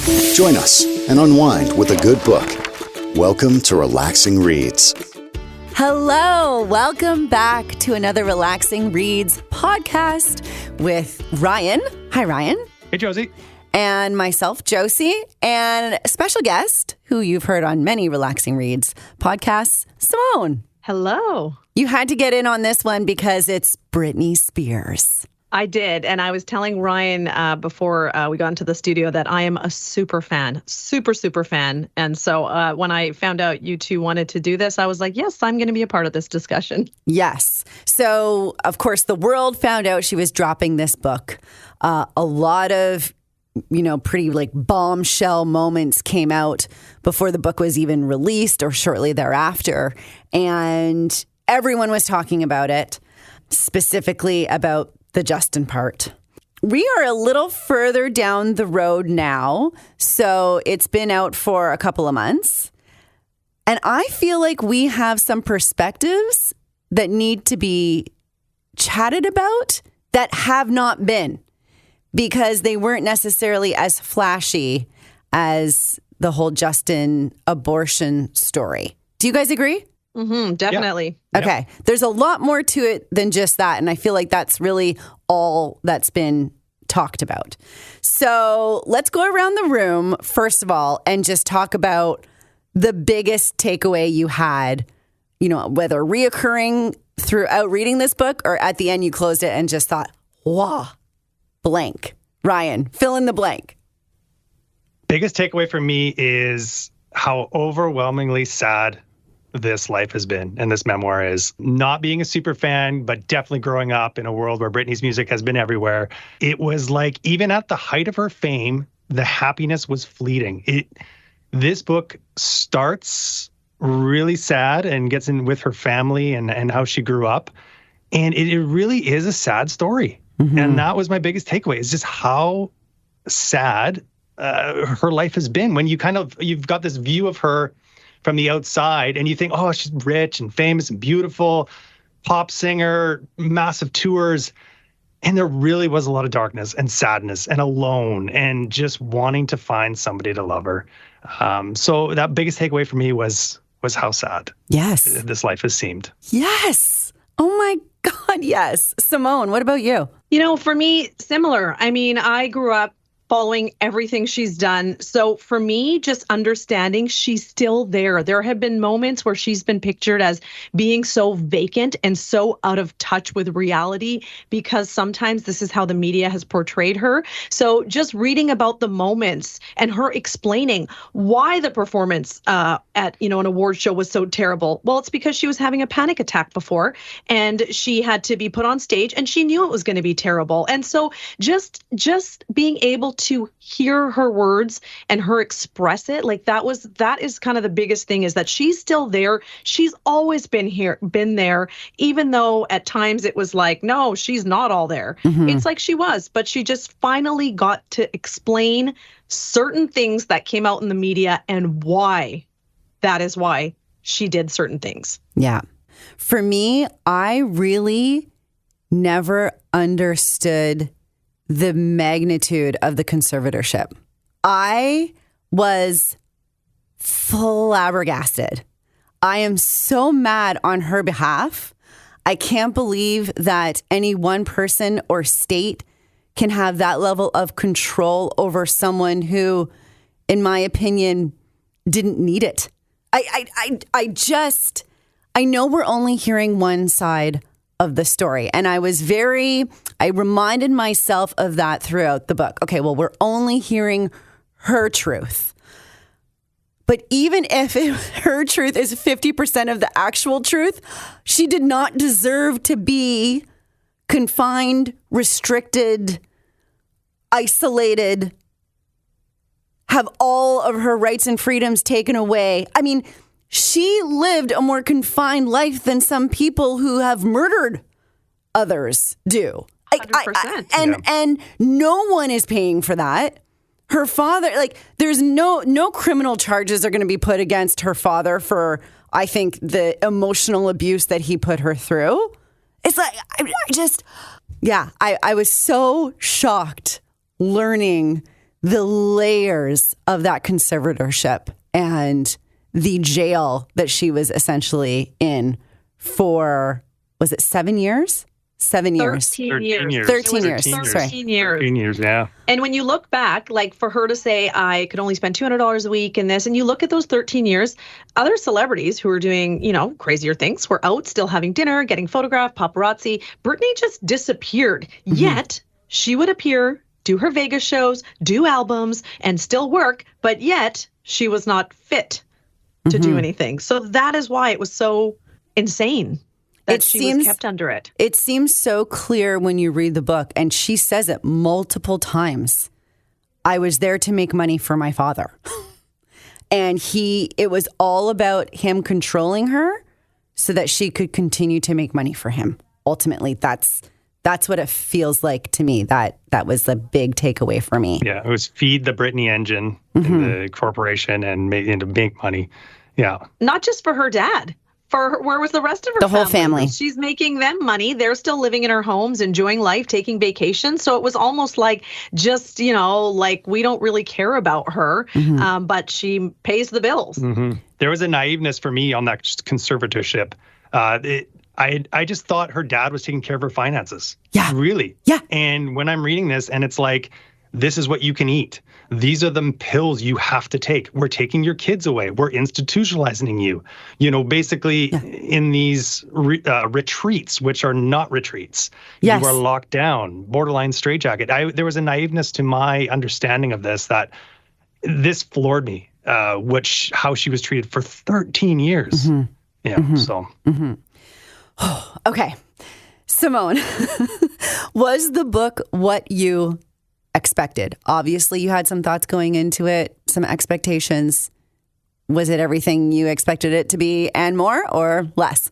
Join us and unwind with a good book. Welcome to Relaxing Reads. Hello, welcome back to another Relaxing Reads podcast with Ryan. Hi, Ryan. Hey, Josie. And myself, Josie, and a special guest who you've heard on many Relaxing Reads podcasts, Simone. Hello. You had to get in on this one because it's Britney Spears. I did. And I was telling Ryan before we got into the studio that I am a super fan, super fan. And so when I found out you two wanted to do this, I was like, yes, I'm going to be a part of this discussion. Yes. So, of course, the world found out she was dropping this book. A lot of, pretty like bombshell moments came out before the book was even released or shortly thereafter. And everyone was talking about it, specifically about the Justin part. We are a little further down the road now, so it's been out for a couple of months. And I feel like we have some perspectives that need to be chatted about that have not been, because they weren't necessarily as flashy as the whole Justin abortion story. Do you guys agree? Mm-hmm, definitely. Yeah. Okay. There's a lot more to it than just that. And I feel like that's really all that's been talked about. So let's go around the room, first of all, and just talk about the biggest takeaway you had, whether reoccurring throughout reading this book or at the end you closed it and just thought, wow, blank. Ryan, fill in the blank. Biggest takeaway for me is how overwhelmingly sad this life has been, and this memoir is. Not being a super fan, but definitely growing up in a world where Britney's music has been everywhere. It was like, even at the height of her fame, the happiness was fleeting. This book starts really sad and gets in with her family and how she grew up. And it really is a sad story. Mm-hmm. And that was my biggest takeaway, is just how sad her life has been. When you've got this view of her from the outside and you think, oh, she's rich and famous and beautiful, pop singer, massive tours. And there really was a lot of darkness and sadness and alone and just wanting to find somebody to love her. So that biggest takeaway for me was how sad this life has seemed. Yes. Oh my God, yes. Simone, what about you? For me, similar. I mean, I grew up following everything she's done. So for me, just understanding she's still there. There have been moments where she's been pictured as being so vacant and so out of touch with reality, because sometimes this is how the media has portrayed her. So just reading about the moments and her explaining why the performance at an award show was so terrible. Well, it's because she was having a panic attack before and she had to be put on stage and she knew it was going to be terrible. And so just being able to hear her words and her express it, like that is kind of the biggest thing, is that she's still there. She's always been there, even though at times it was like, no, she's not all there. Mm-hmm. It's like she was, but she just finally got to explain certain things that came out in the media and why she did certain things. Yeah. For me, I really never understood the magnitude of the conservatorship. I was flabbergasted. I am so mad on her behalf. I can't believe that any one person or state can have that level of control over someone who, in my opinion, didn't need it. I know we're only hearing one side of the story. And I reminded myself of that throughout the book. Okay, well, we're only hearing her truth. But even if her truth is 50% of the actual truth, she did not deserve to be confined, restricted, isolated, have all of her rights and freedoms taken away. I mean, she lived a more confined life than some people who have murdered others do. 100%. And no one is paying for that. Her father, there's no criminal charges are going to be put against her father for, I think, the emotional abuse that he put her through. It's like, I was so shocked learning the layers of that conservatorship and the jail that she was essentially in for, was it 7 years? 7 years. 13 years. 13 years. 13 years. 13 years, yeah. And when you look back, like for her to say, I could only spend $200 a week in this, and you look at those 13 years, other celebrities who are doing, crazier things were out, still having dinner, getting photographed, paparazzi. Britney just disappeared. Yet she would appear, do her Vegas shows, do albums, and still work, but yet she was not fit to do anything. So that is why it was so insane that she was kept under it. It seems so clear when you read the book, and she says it multiple times. I was there to make money for my father. And it was all about him controlling her so that she could continue to make money for him. Ultimately, that's what it feels like to me. That was the big takeaway for me. Yeah, it was feed the Britney engine in the corporation and to make money. Yeah. Not just for her dad. For her, where was the rest of her The whole family. She's making them money. They're still living in her homes, enjoying life, taking vacations. So it was almost like just, like we don't really care about her, but she pays the bills. There was a naiveness for me on that conservatorship. I just thought her dad was taking care of her finances. Yeah. Really. Yeah. And when I'm reading this and it's like, this is what you can eat. These are the pills you have to take. We're taking your kids away. We're institutionalizing you. Basically in these retreats, which are not retreats. Yes. You are locked down, borderline straitjacket. There was a naiveness to my understanding of this that this floored me, how she was treated for 13 years. So. Okay. Simone, was the book what you expected? Obviously, you had some thoughts going into it, some expectations. Was it everything you expected it to be and more or less?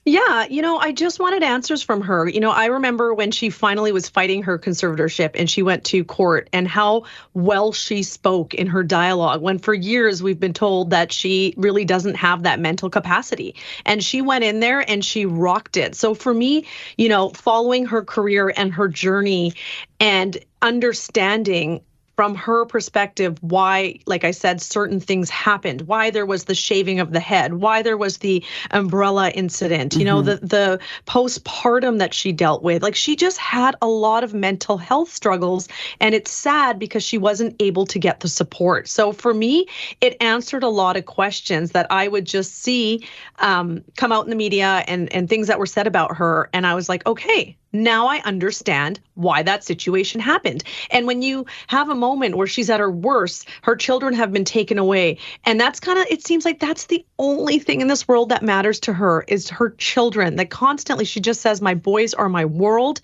Yeah, I just wanted answers from her. I remember when she finally was fighting her conservatorship and she went to court and how well she spoke in her dialogue when for years we've been told that she really doesn't have that mental capacity. And she went in there and she rocked it. So for me, following her career and her journey and understanding from her perspective why, like I said, certain things happened, why there was the shaving of the head, why there was the umbrella incident, the postpartum that she dealt with. Like she just had a lot of mental health struggles, and it's sad because she wasn't able to get the support. So for me, it answered a lot of questions that I would just see come out in the media and things that were said about her. And I was like, okay, now I understand why that situation happened. And when you have a moment where she's at her worst, her children have been taken away. And that's it seems like that's the only thing in this world that matters to her is her children. That constantly she just says, my boys are my world.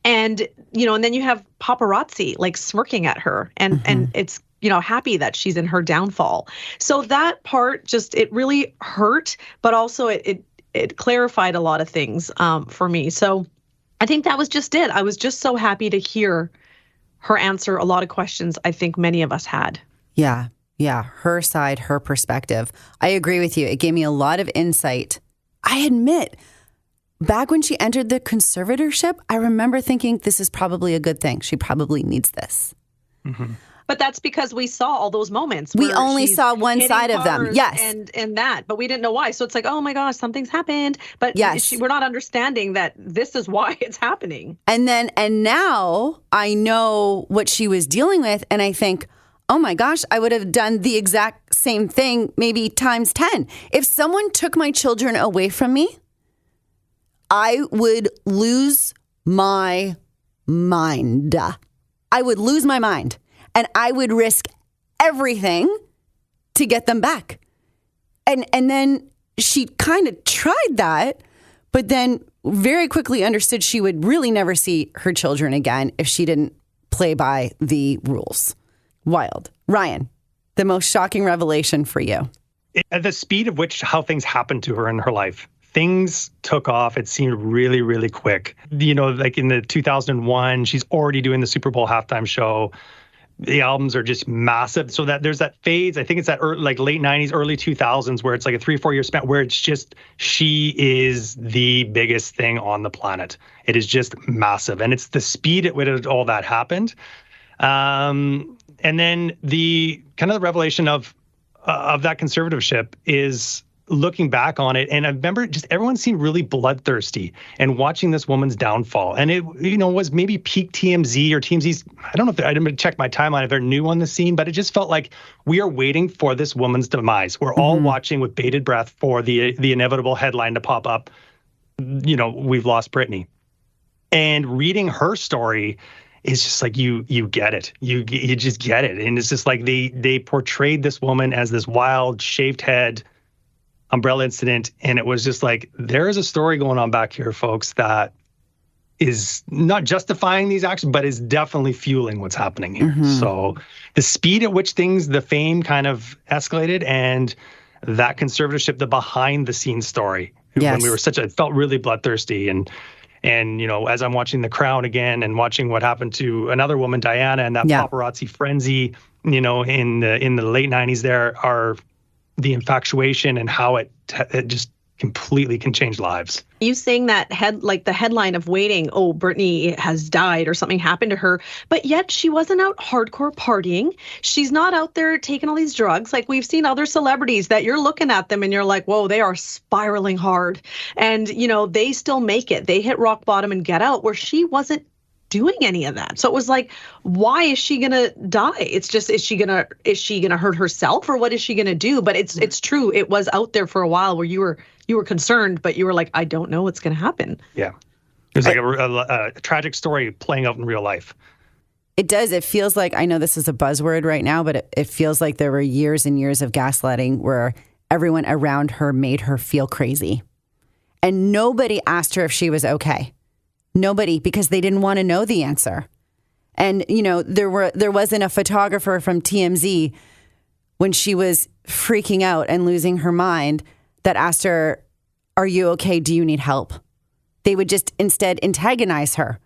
And, and then you have paparazzi like smirking at her and it's, happy that she's in her downfall. So that part it really hurt, but also it clarified a lot of things for me. So I think that was just it. I was just so happy to hear her answer a lot of questions I think many of us had. Yeah. Her side, her perspective. I agree with you. It gave me a lot of insight. I admit, back when she entered the conservatorship, I remember thinking this is probably a good thing. She probably needs this. But that's because we saw all those moments. We only saw one side of them. Yes. And that, but we didn't know why. So it's like, oh my gosh, something's happened. But yes. We're not understanding that this is why it's happening. And now I know what she was dealing with. And I think, oh my gosh, I would have done the exact same thing, maybe times 10. If someone took my children away from me, I would lose my mind. I would lose my mind. And I would risk everything to get them back. And then she kind of tried that, but then very quickly understood she would really never see her children again if she didn't play by the rules. Wild. Ryan, the most shocking revelation for you. At the speed of how things happened to her in her life, things took off. It seemed really, really quick. Like in the 2001, she's already doing the Super Bowl halftime show. The albums are just massive. So that there's that phase, I think it's that late 90s, early 2000s, where it's like a 3-4 year span where it's just, she is the biggest thing on the planet. It is just massive. And it's the speed at which all that happened. And then the kind of the revelation of that conservatorship is looking back on it. And I remember just everyone seemed really bloodthirsty and watching this woman's downfall. And it, was maybe peak TMZ or TMZ's, I don't know if I didn't check my timeline if they're new on the scene, but it just felt like we are waiting for this woman's demise. We're all watching with bated breath for the inevitable headline to pop up. We've lost Britney. And reading her story is just like, you get it. You just get it. And it's just like they portrayed this woman as this wild, shaved head, umbrella incident. And it was just like, there is a story going on back here, folks, that is not justifying these actions, but is definitely fueling what's happening here. So the speed at which the fame kind of escalated, and that conservatorship, the behind the scenes story, when we were it felt really bloodthirsty. And as I'm watching The Crown again and watching what happened to another woman, Diana, and that paparazzi frenzy, in the late 90s, there are the infatuation and how it just completely can change lives. You saying that the headline of waiting, oh, Britney has died or something happened to her, but yet she wasn't out hardcore partying. She's not out there taking all these drugs. Like we've seen other celebrities that you're looking at them and you're like, whoa, they are spiraling hard. And, they still make it. They hit rock bottom and get out, where she wasn't doing any of that. So it was like, why is she gonna die? It's just, is she gonna hurt herself, or what is she gonna do? But it's true. It was out there for a while where you were concerned, but you were like, I don't know what's gonna happen. Yeah, it was like a tragic story playing out in real life. It does. It feels like, I know this is a buzzword right now, but it feels like there were years and years of gaslighting where everyone around her made her feel crazy, and nobody asked her if she was okay. Nobody, because they didn't want to know the answer. And, there wasn't a photographer from TMZ when she was freaking out and losing her mind that asked her, are you okay? Do you need help? They would just instead antagonize her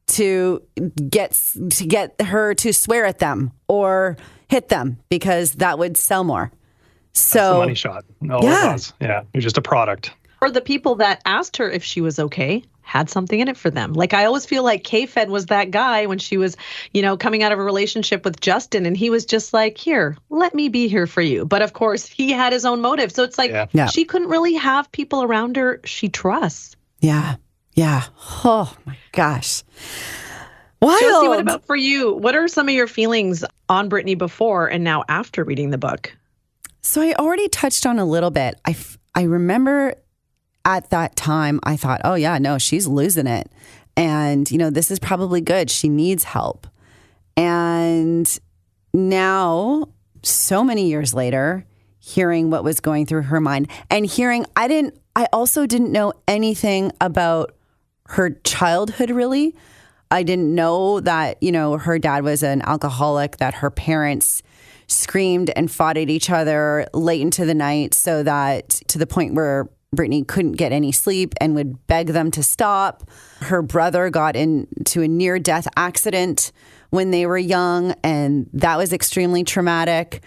to get her to swear at them or hit them, because that would sell more. So that's the money shot. No, it was. Yeah, you're just a product. Or the people that asked her if she was okay had something in it for them. Like, I always feel like K-Fed was that guy when she was, coming out of a relationship with Justin, and he was just like, here, let me be here for you. But of course, he had his own motive. So it's like, she couldn't really have people around her she trusts. Yeah. Yeah. Oh my gosh. Wild. Josie, what about for you? What are some of your feelings on Britney before and now after reading the book? So I already touched on a little bit. I remember at that time, I thought, oh yeah, no, she's losing it. And, this is probably good. She needs help. And now, so many years later, hearing what was going through her mind and hearing, I also didn't know anything about her childhood, really. I didn't know that, her dad was an alcoholic, that her parents screamed and fought at each other late into the night, so that to the point where Britney couldn't get any sleep and would beg them to stop. Her brother got into a near-death accident when they were young, and that was extremely traumatic.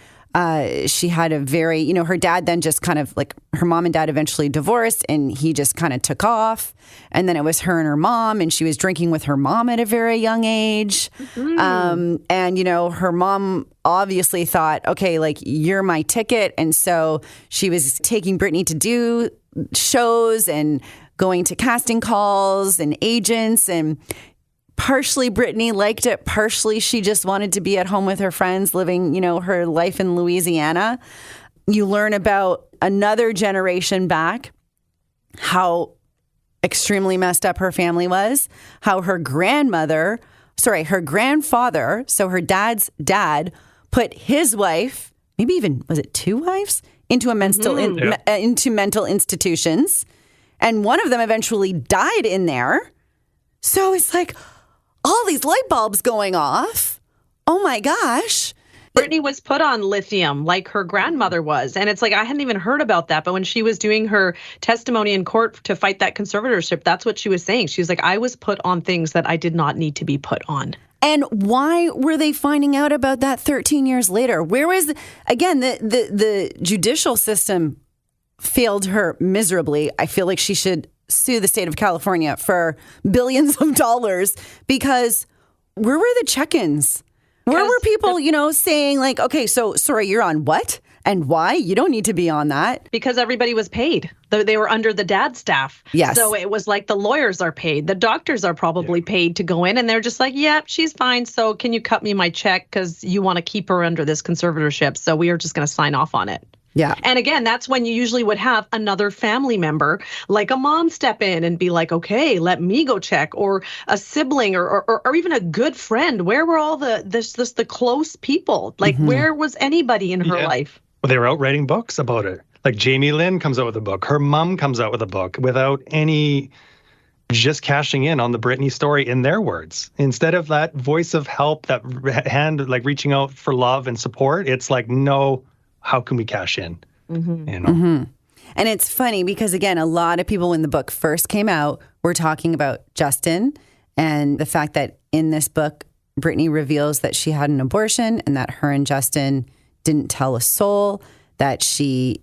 She had a very, her dad then just kind of her mom and dad eventually divorced, and he just kind of took off. And then it was her and her mom, and she was drinking with her mom at a very young age. And, her mom obviously thought, okay, you're my ticket. And so she was taking Britney to do shows and going to casting calls and agents, and partially Britney liked it, partially she just wanted to be at home with her friends living, her life in Louisiana. You learn about another generation back, how extremely messed up her family was, how her grandfather, so her dad's dad, put his wife, maybe even, was it two wives? Into into mental institutions, and one of them eventually died in there. So it's like all these light bulbs going off. Oh my gosh. Britney was put on lithium like her grandmother was. And it's like, I hadn't even heard about that. But when she was doing her testimony in court to fight that conservatorship, that's what she was saying. She was like, I was put on things that I did not need to be put on. And why were they finding out about that 13 years later? Where was, again, the judicial system failed her miserably. I feel like she should sue the state of California for billions of dollars, because where were the check-ins? Where were people, saying like, okay, so sorry, you're on what? And why? You don't need to be on that. Because everybody was paid. They were under the dad staff. Yes. So it was like the lawyers are paid. The doctors are probably paid to go in. And they're just like, yeah, she's fine. So can you cut me my check? Because you want to keep her under this conservatorship. So we are just going to sign off on it. Yeah. And again, that's when you usually would have another family member, like a mom, step in and be like, okay, let me go check, or a sibling, or even a good friend. Where were all the close people? Like, where was anybody in her life? Well, they were out writing books about it. Like Jamie Lynn comes out with a book. Her mom comes out with a book without any, just cashing in on the Britney story in their words. Instead of that voice of help, that hand, like reaching out for love and support, it's like, no, how can we cash in? And it's funny because, again, a lot of people when the book first came out were talking about Justin and the fact that in this book, Britney reveals that she had an abortion and that her and Justin didn't tell a soul, that she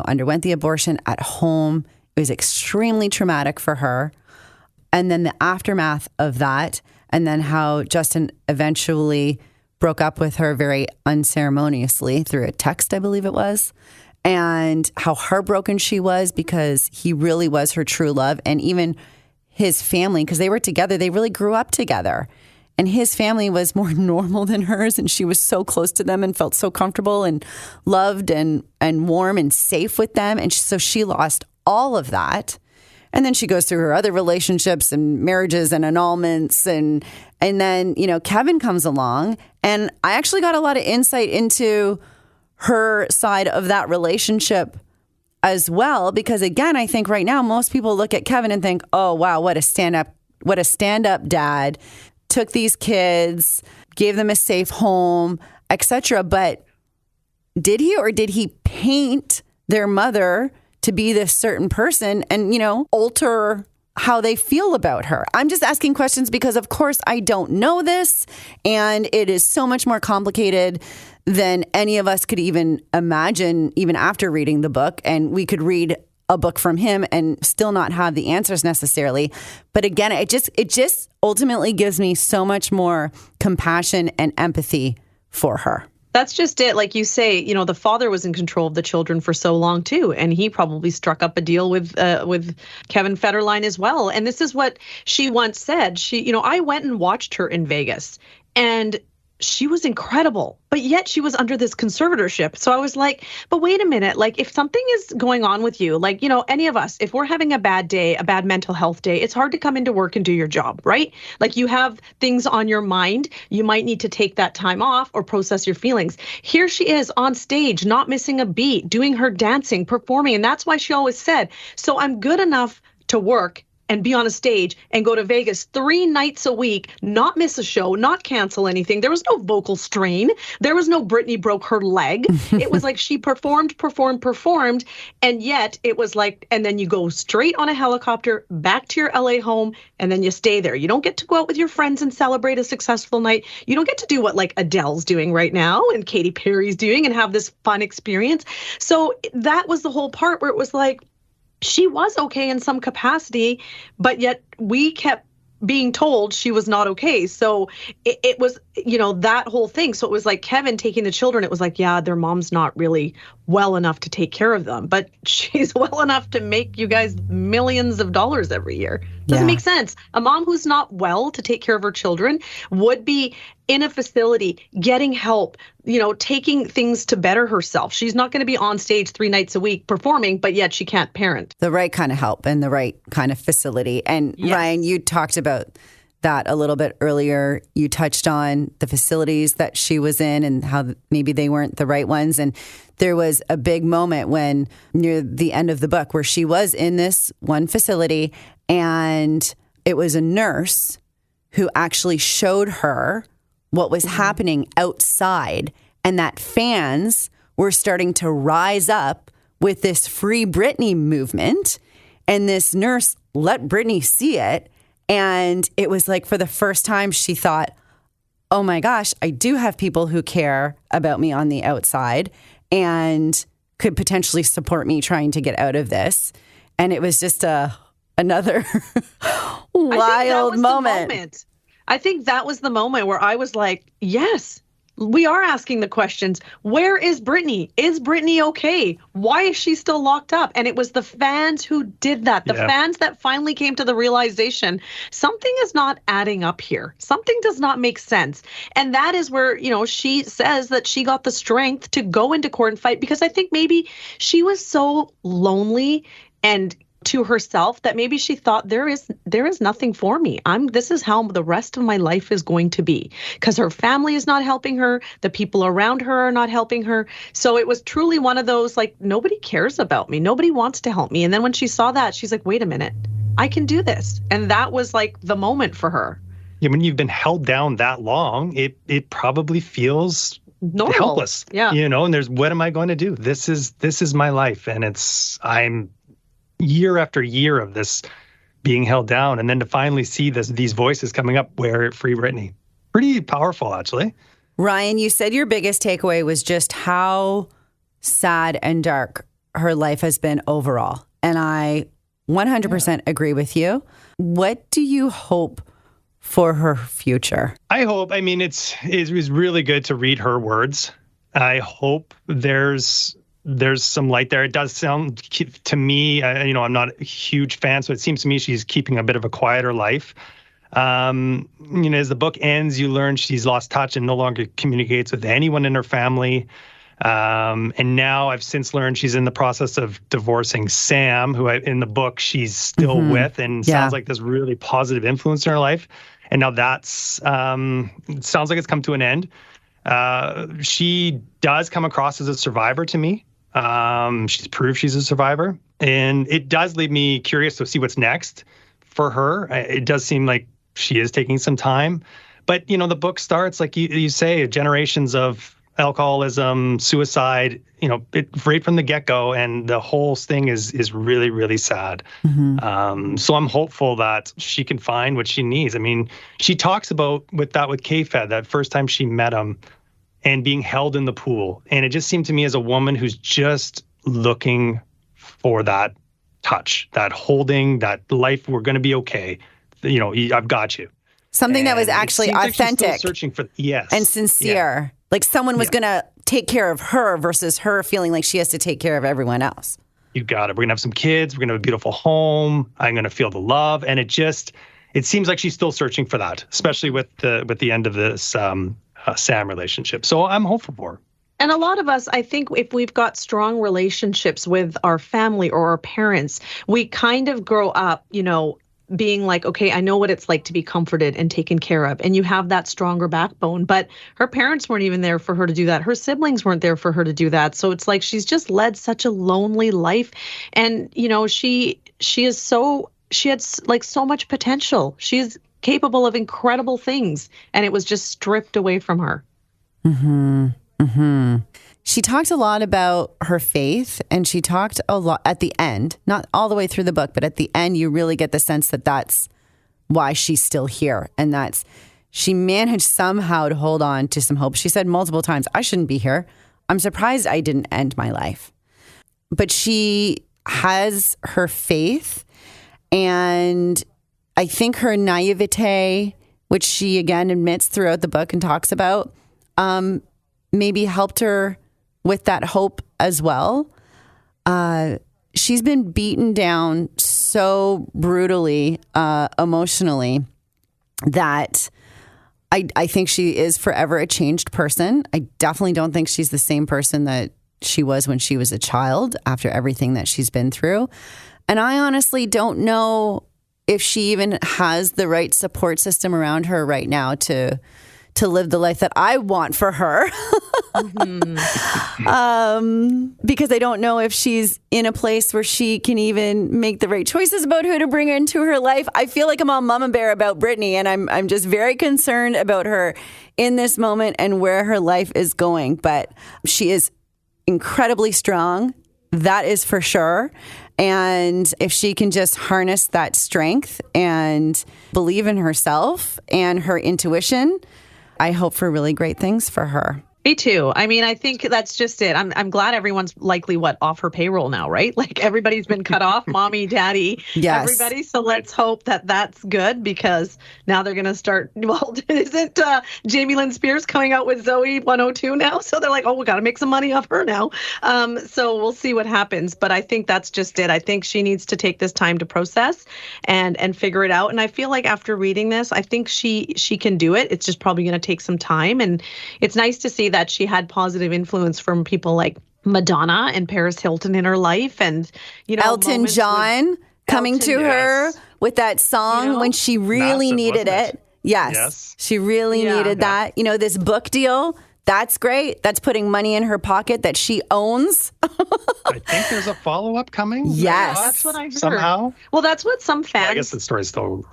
underwent the abortion at home. It was extremely traumatic for her. And then the aftermath of that, and then how Justin eventually broke up with her very unceremoniously through a text, I believe it was, and how heartbroken she was because he really was her true love. And even his family, because they were together, they really grew up together. And his family was more normal than hers, and she was so close to them and felt so comfortable and loved and warm and safe with them. And so she lost all of that. And then she goes through her other relationships and marriages and annulments. And then, Kevin comes along. And I actually got a lot of insight into her side of that relationship as well. Because again, I think right now, most people look at Kevin and think, oh, wow, what a stand-up dad. Took these kids, gave them a safe home, etc. But did he paint their mother to be this certain person and, alter how they feel about her? I'm just asking questions because, of course, I don't know this. And it is so much more complicated than any of us could even imagine, even after reading the book. And we could read a book from him and still not have the answers necessarily. But again, it just ultimately gives me so much more compassion and empathy for her. That's just it. Like you say, the father was in control of the children for so long too, and he probably struck up a deal with Kevin Federline as well. And this is what she once said. I went and watched her in Vegas, and she was incredible, but yet she was under this conservatorship. So I was like, but wait a minute, like if something is going on with you, like, any of us, if we're having a bad day, a bad mental health day, it's hard to come into work and do your job, right? Like you have things on your mind, you might need to take that time off or process your feelings. Here she is on stage, not missing a beat, doing her dancing, performing. And that's why she always said, so I'm good enough to work and be on a stage and go to Vegas 3 nights a week, not miss a show, not cancel anything. There was no vocal strain. There was no Britney broke her leg. It was like she performed. And yet it was like, and then you go straight on a helicopter back to your LA home and then you stay there. You don't get to go out with your friends and celebrate a successful night. You don't get to do what like Adele's doing right now and Katy Perry's doing and have this fun experience. So that was the whole part where it was like, she was okay in some capacity, but yet we kept being told she was not okay. So it was, that whole thing. So it was like Kevin taking the children. It was like, yeah, their mom's not really well enough to take care of them, but she's well enough to make you guys millions of dollars every year. Doesn't make sense. A mom who's not well to take care of her children would be in a facility, getting help, taking things to better herself. She's not going to be on stage 3 nights a week performing, but yet she can't parent. The right kind of help and the right kind of facility. And yes. Ryan, you talked about that a little bit earlier. You touched on the facilities that she was in and how maybe they weren't the right ones. And there was a big moment when near the end of the book where she was in this one facility and it was a nurse who actually showed her what was happening outside and that fans were starting to rise up with this Free Britney movement. And this nurse let Britney see it. And it was like for the first time she thought, oh my gosh, I do have people who care about me on the outside and could potentially support me trying to get out of this. And it was just another wild moment. I think that was the moment where I was like, yes, we are asking the questions. Where is Britney? Is Britney okay? Why is she still locked up? And it was the fans who did that. The fans that finally came to the realization something is not adding up here. Something does not make sense. And that is where, she says that she got the strength to go into court and fight, because I think maybe she was so lonely and to herself that maybe she thought there is nothing for me. This is how the rest of my life is going to be, because her family is not helping her. The people around her are not helping her. So it was truly one of those, like, nobody cares about me. Nobody wants to help me. And then when she saw that, she's like, wait a minute, I can do this. And that was like the moment for her. Yeah, when you've been held down that long, it probably feels normal. Helpless. Yeah. And there's, what am I going to do? This is my life. And I'm year after year of this being held down, and then to finally see these voices coming up where free Britney. Pretty powerful, actually. Ryan, you said your biggest takeaway was just how sad and dark her life has been overall. And I 100% agree with you. What do you hope for her future? I hope, it was really good to read her words. I hope there's some light there. It does sound to me, I'm not a huge fan, so it seems to me she's keeping a bit of a quieter life. As the book ends, you learn she's lost touch and no longer communicates with anyone in her family. And now I've since learned she's in the process of divorcing Sam, who in the book she's still with, and sounds like this really positive influence in her life. And now that's, it sounds like it's come to an end. She does come across as a survivor to me. She's proved she's a survivor, and it does leave me curious to see what's next for her. It does seem like she is taking some time, but the book starts, like you say, generations of alcoholism, suicide, right from the get-go, and the whole thing is really, really sad. So I'm hopeful that she can find what she needs. She talks about with K-Fed, that first time she met him, and being held in the pool. And it just seemed to me as a woman who's just looking for that touch, that holding, that life, we're going to be okay. I've got you. Something that was actually authentic. Like she's still searching for, and sincere. Yeah. Like someone was going to take care of her versus her feeling like she has to take care of everyone else. You got it. We're going to have some kids. We're going to have a beautiful home. I'm going to feel the love. And it seems like she's still searching for that, especially with the end of this Sam relationship. So I'm hopeful for her. And a lot of us, I think, if we've got strong relationships with our family or our parents, we kind of grow up, being like, okay, I know what it's like to be comforted and taken care of. And you have that stronger backbone. But her parents weren't even there for her to do that. Her siblings weren't there for her to do that. So it's like she's just led such a lonely life. And, she had like so much potential. She's capable of incredible things, and it was just stripped away from her. She talked a lot about her faith, and she talked a lot at the end, not all the way through the book, but at the end, you really get the sense that that's why she's still here, and that's she managed somehow to hold on to some hope. She said multiple times, I shouldn't be here. I'm surprised I didn't end my life. But she has her faith, and I think her naivete, which she again admits throughout the book and talks about, maybe helped her with that hope as well. She's been beaten down so brutally, emotionally, that I think she is forever a changed person. I definitely don't think she's the same person that she was when she was a child after everything that she's been through. And I honestly don't know if she even has the right support system around her right now to live the life that I want for her. Because I don't know if she's in a place where she can even make the right choices about who to bring into her life. I feel like I'm all mama bear about Britney, and I'm just very concerned about her in this moment and where her life is going. But she is incredibly strong. That is for sure. And if she can just harness that strength and believe in herself and her intuition, I hope for really great things for her. Me too. I mean, I think that's just it. I'm glad everyone's likely off her payroll now, right? Like everybody's been cut off, mommy, daddy, Yes. everybody. So let's hope that that's good because now they're going to start. Well, isn't Jamie Lynn Spears coming out with Zoe 102 now? So they're like, oh, we got to make some money off her now. So we'll see what happens. But I think that's just it. I think she needs to take this time to process and figure it out. And I feel like after reading this, I think she can do it. It's just probably going to take some time. And it's nice to see that she had positive influence from people like Madonna and Paris Hilton in her life, and Elton John coming to her with that song when she really Massive, needed wasn't it. Yes, she really needed that. This book deal. That's great. That's putting money in her pocket that she owns. I think there's a follow-up coming. Yes. That's what I heard. Somehow. Well, that's what some fans. I guess the story's still.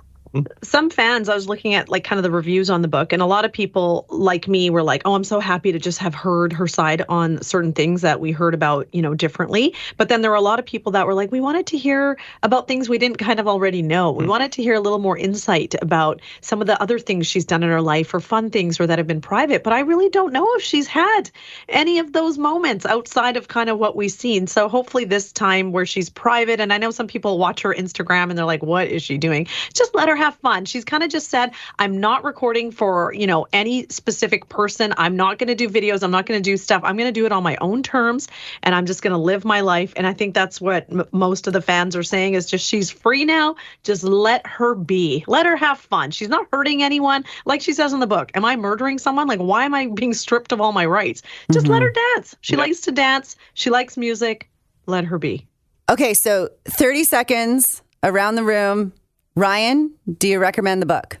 Some fans, I was looking at like kind of the reviews on the book, and a lot of people like me were like, oh, I'm so happy to just have heard her side on certain things that we heard about, differently. But then there were a lot of people that were like, we wanted to hear about things we didn't kind of already know. We wanted to hear a little more insight about some of the other things she's done in her life, or fun things, or that have been private. But I really don't know if she's had any of those moments outside of kind of what we've seen. So hopefully this time where she's private, and I know some people watch her Instagram and they're like, what is she doing? Just let her have fun. She's kind of just said, I'm not recording for, any specific person. I'm not going to do videos. I'm not going to do stuff. I'm going to do it on my own terms, and I'm just going to live my life. And I think that's what most of the fans are saying is just she's free now. Just let her be. Let her have fun. She's not hurting anyone. Like she says in the book, am I murdering someone? Like, why am I being stripped of all my rights? Just let her dance. She likes to dance. She likes music. Let her be. Okay, so 30 seconds around the room. Ryan, do you recommend the book?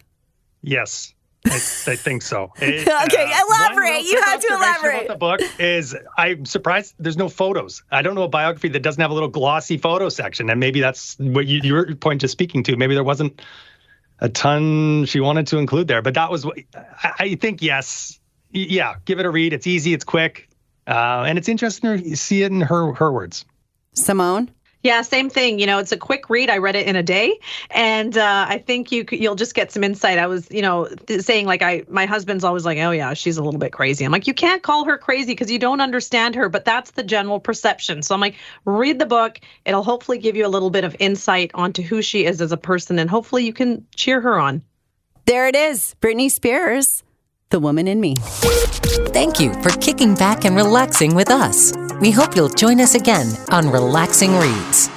Yes, I think so. Okay, elaborate. You have to elaborate. About the book is I'm surprised there's no photos. I don't know a biography that doesn't have a little glossy photo section, and maybe that's what your point to speaking to. Maybe there wasn't a ton she wanted to include there, but that was what I think. Yes, yeah, give it a read. It's easy, it's quick, and it's interesting to see it in her words. Simone? Yeah, same thing. It's a quick read. I read it in a day, and I think you'll just get some insight. I was, saying like my husband's always like, oh yeah, she's a little bit crazy. I'm like, you can't call her crazy because you don't understand her, but that's the general perception. So I'm like, read the book. It'll hopefully give you a little bit of insight onto who she is as a person, and hopefully you can cheer her on. There it is, Britney Spears, The Woman in Me. Thank you for kicking back and relaxing with us. We hope you'll join us again on Relaxing Reads.